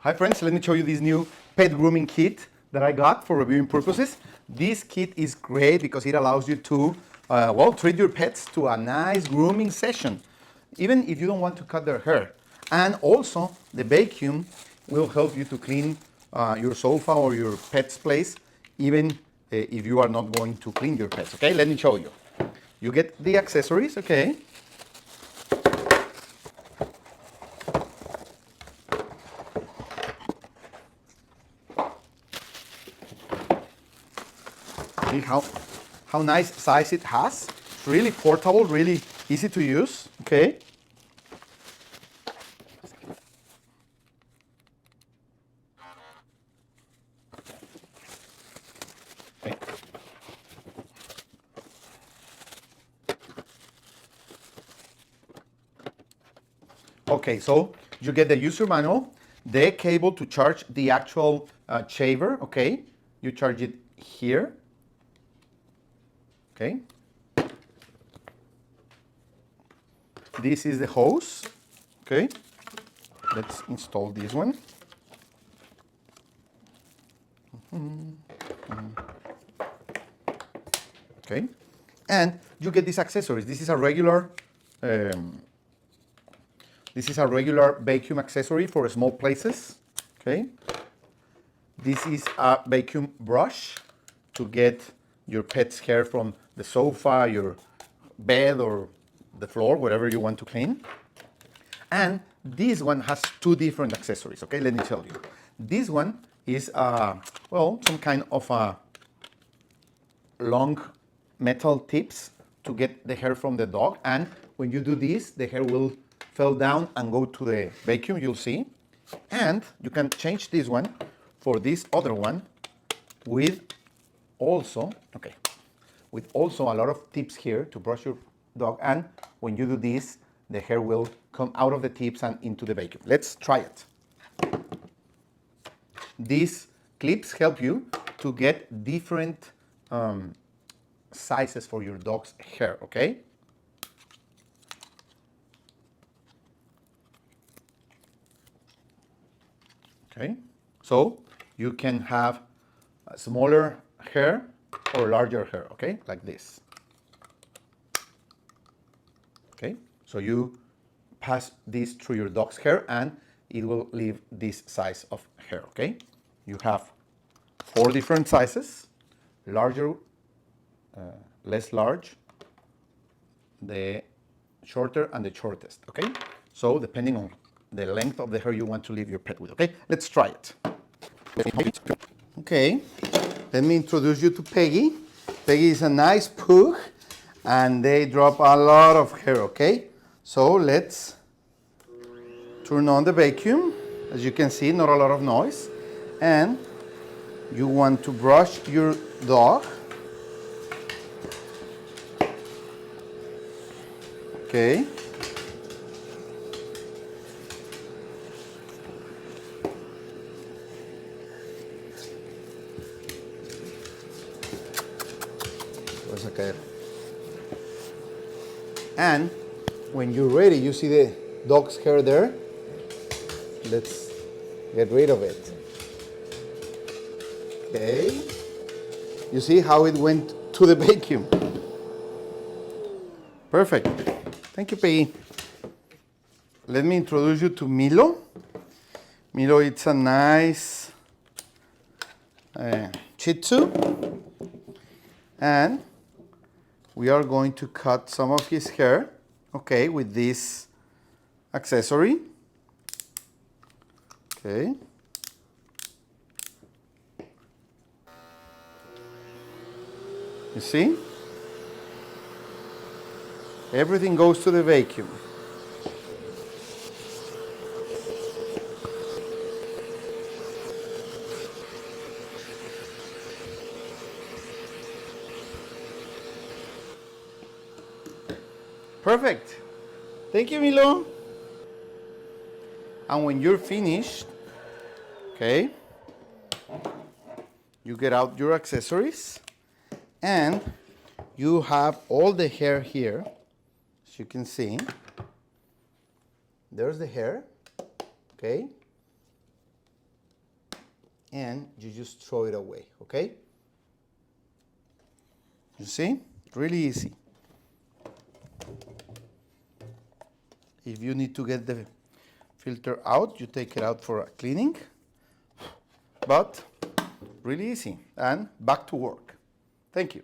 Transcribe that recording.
Hi friends, let me show you this new pet grooming kit that I got for reviewing purposes. This kit is great because it allows you to, treat your pets to a nice grooming session, even if you don't want to cut their hair. And also, the vacuum will help you to clean your sofa or your pet's place, even if you are not going to clean your pets. Okay, let me show you. You get the accessories, okay? See how nice size it has. It's really portable, really easy to use. Okay. Okay, so you get the user manual, the cable to charge the actual shaver. Okay, you charge it here. Okay. This is the hose. Okay. Let's install this one. Okay. And you get these accessories. This is a regular vacuum accessory for small places. Okay. This is a vacuum brush to get your pet's hair from the sofa, your bed, or the floor, whatever you want to clean. And this one has two different accessories. Okay, let me tell you. This one is some kind of a long metal tips to get the hair from the dog. And when you do this, the hair will fall down and go to the vacuum, you'll see. And you can change this one for this other one with also a lot of tips here to brush your dog. And when you do this, the hair will come out of the tips and into the vacuum. Let's try it. These clips help you to get different sizes for your dog's hair, okay? Okay, so you can have smaller hair or larger hair, okay, like this. Okay, so you pass this through your dog's hair and it will leave this size of hair, okay? You have 4 different sizes, larger, less large, the shorter, and the shortest, okay? So depending on the length of the hair you want to leave your pet with, okay? Let's try it. Okay, let me introduce you to Peggy. Peggy is a nice pug and they drop a lot of hair, okay? So let's turn on the vacuum. As you can see, not a lot of noise. And you want to brush your dog. Okay. And when you're ready, you see the dog's hair there. Let's get rid of it. Okay. You see how it went to the vacuum. Perfect. Thank you, Peggy. Let me introduce you to Milo. Milo, it's a nice Shih Tzu. And we are going to cut some of his hair, okay, with this accessory. Okay. You see? Everything goes to the vacuum. Perfect. Thank you, Milo. And when you're finished, okay, you get out your accessories and you have all the hair here. As you can see, there's the hair, okay? and you just throw it away, okay? You see? Really easy. If you need to get the filter out, you take it out for a cleaning. But really easy. And back to work. Thank you.